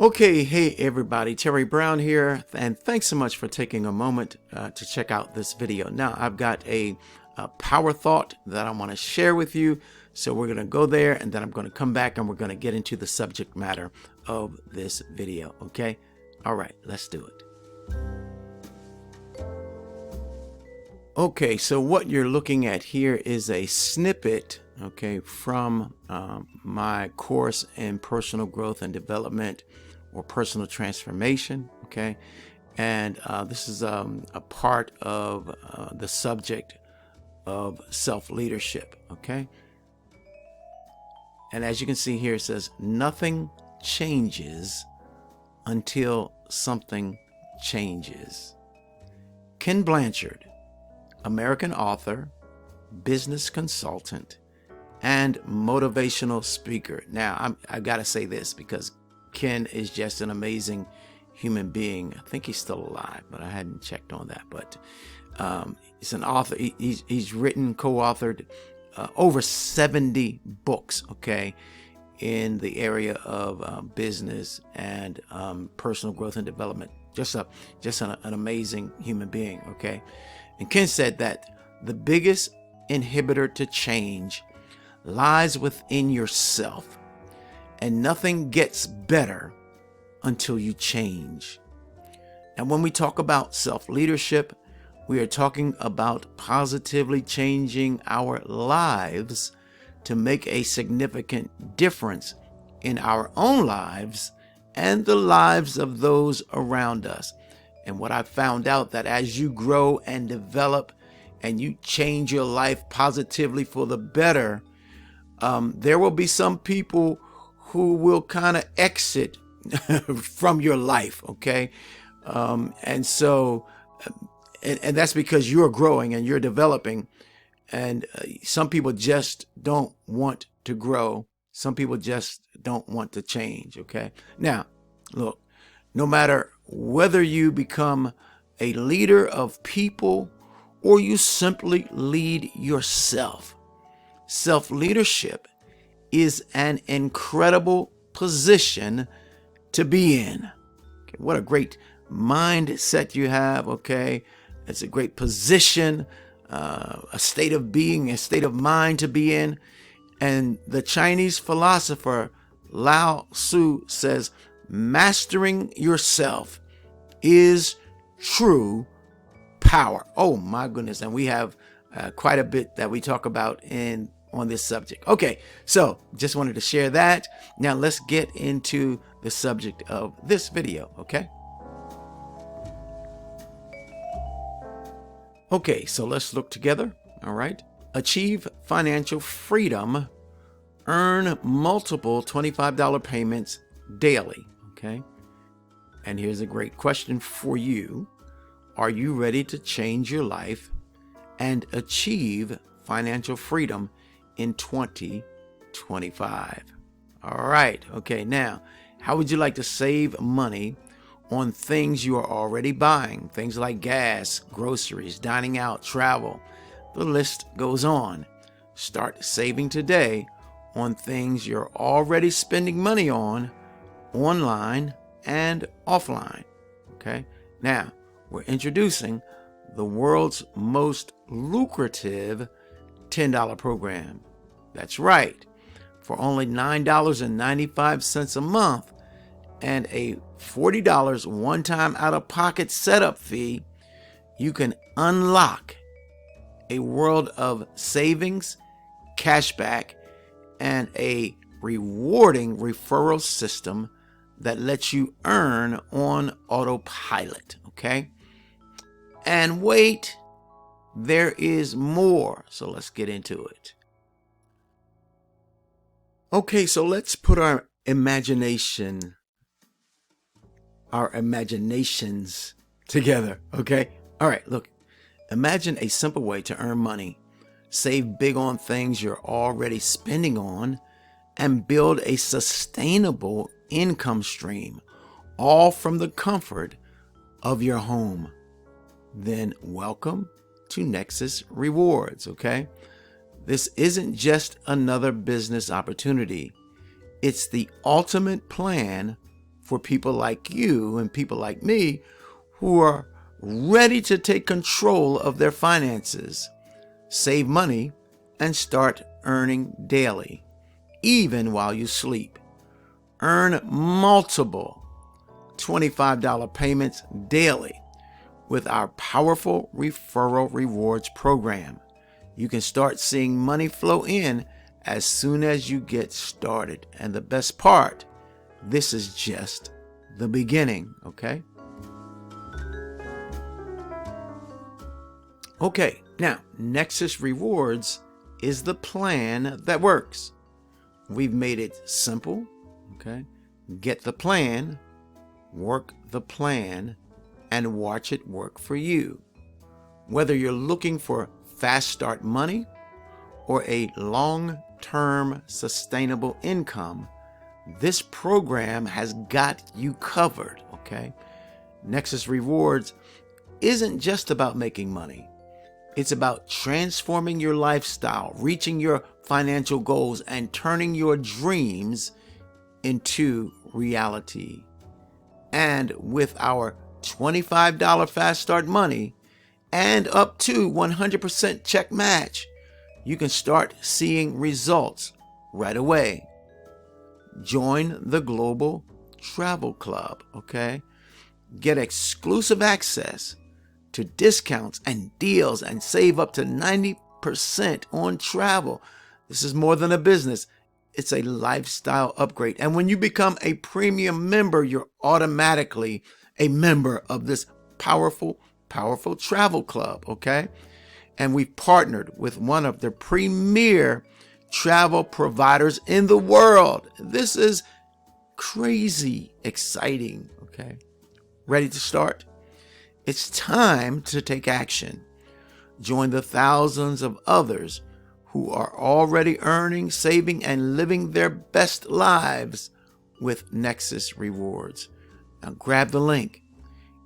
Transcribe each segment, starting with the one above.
Okay, hey everybody, Terry Brown here, and thanks so much for taking a moment to check out this video. Now, I've got a power thought that I want to share with you, so we're going to go there, and then I'm going to come back and we're going to get into the subject matter of this video, okay? All right, let's do it. Okay, so what you're looking at here is a snippet, okay, from my course in personal growth and development or personal transformation, okay? And this is a part of the subject of self-leadership, okay? And as you can see here, it says, nothing changes until something changes. Ken Blanchard, American author, business consultant, and motivational speaker. Now, I gotta say this because Ken is just an amazing human being. I think he's still alive, but I hadn't checked on that. But he's an author. He's written, co-authored over 70 books, okay, in the area of business and personal growth and development. Just an amazing human being, okay? And Ken said that the biggest inhibitor to change lies within yourself, and nothing gets better until you change. And when we talk about self-leadership, we are talking about positively changing our lives to make a significant difference in our own lives and the lives of those around us. And what I found out that as you grow and develop and you change your life positively for the better, there will be some people who will kind of exit from your life, okay? And so, and that's because you're growing and you're developing, and some people just don't want to grow. Some people just don't want to change, okay? Now, look, no matter whether you become a leader of people or you simply lead yourself, self-leadership is an incredible position to be in. Okay, what a great mindset you have, okay? It's a great position, a state of being, a state of mind to be in. And the Chinese philosopher Lao Tzu says, mastering yourself is true power. Oh my goodness. And we have quite a bit that we talk about on this subject. Okay, so just wanted to share that. Now let's get into the subject of this video, okay? Okay, so let's look together, all right? Achieve financial freedom, earn multiple $25 payments daily, okay? And here's a great question for you. Are you ready to change your life and achieve financial freedom in 2025? All right, okay, now, how would you like to save money on things you are already buying? Things like gas, groceries, dining out, travel. The list goes on. Start saving today on things you're already spending money on, online and offline, okay? Now, we're introducing the world's most lucrative $10 program. That's right. For only $9.95 a month and a $40 one-time out-of-pocket setup fee, you can unlock a world of savings, cashback, and a rewarding referral system that lets you earn on autopilot, okay? And wait, there is more. So let's get into it. Okay, so let's put our imaginations together, okay? All right, look, imagine a simple way to earn money, save big on things you're already spending on, and build a sustainable income stream, all from the comfort of your home. Then welcome to Nexus Rewards, okay? This isn't just another business opportunity. It's the ultimate plan for people like you and people like me who are ready to take control of their finances, save money, and start earning daily, even while you sleep. Earn multiple $25 payments daily with our powerful referral rewards program. You can start seeing money flow in as soon as you get started. And the best part, this is just the beginning, okay? Okay, now, Nexus Rewards is the plan that works. We've made it simple, okay? Get the plan, work the plan, and watch it work for you. Whether you're looking for fast start money or a long-term sustainable income, this program has got you covered, okay? Nexus Rewards isn't just about making money. It's about transforming your lifestyle, reaching your financial goals, and turning your dreams into reality. And with our $25 Fast Start Money and up to 100% check match, you can start seeing results right away. Join the Global Travel Club, okay? Get exclusive access to discounts and deals and save up to 90% on travel. This is more than a business. It's a lifestyle upgrade. And when you become a premium member, you're automatically a member of this powerful travel club, okay? And we've partnered with one of the premier travel providers in the world. This is crazy exciting, okay? Ready to start? It's time to take action. Join the thousands of others who are already earning, saving, and living their best lives with Nexus Rewards. Now grab the link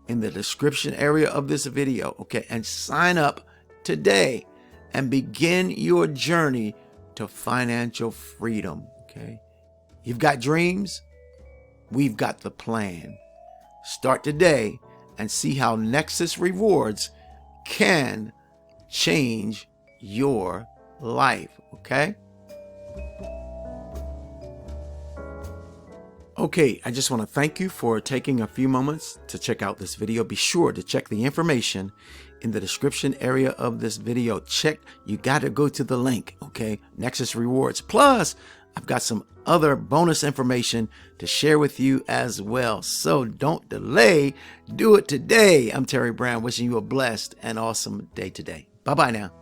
in the description area of this video, okay, and sign up today and begin your journey to financial freedom, okay? You've got dreams, we've got the plan. Start today and see how Nexus Rewards can change your life, okay? Okay, I just want to thank you for taking a few moments to check out this video. Be sure to check the information in the description area of this video. You got to go to the link, okay? Nexus Rewards. Plus, I've got some other bonus information to share with you as well. So don't delay. Do it today. I'm Terry Brown, wishing you a blessed and awesome day today. Bye-bye now.